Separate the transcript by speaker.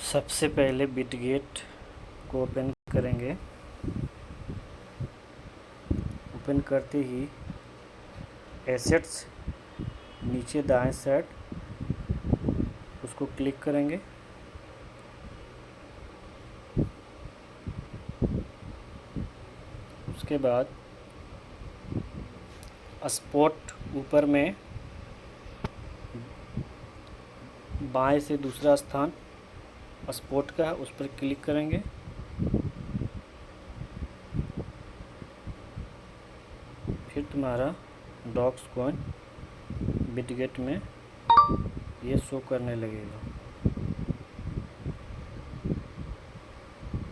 Speaker 1: सबसे पहले बिटगेट को ओपन करेंगे। ओपन करते ही एसेट्स नीचे दाएं साइड उसको क्लिक करेंगे। उसके बाद स्पॉट ऊपर में बाएं से दूसरा स्थान स्पॉट का उस पर क्लिक करेंगे। फिर तुम्हारा डॉक्स कॉइन बिटगेट में ये शो करने लगेगा।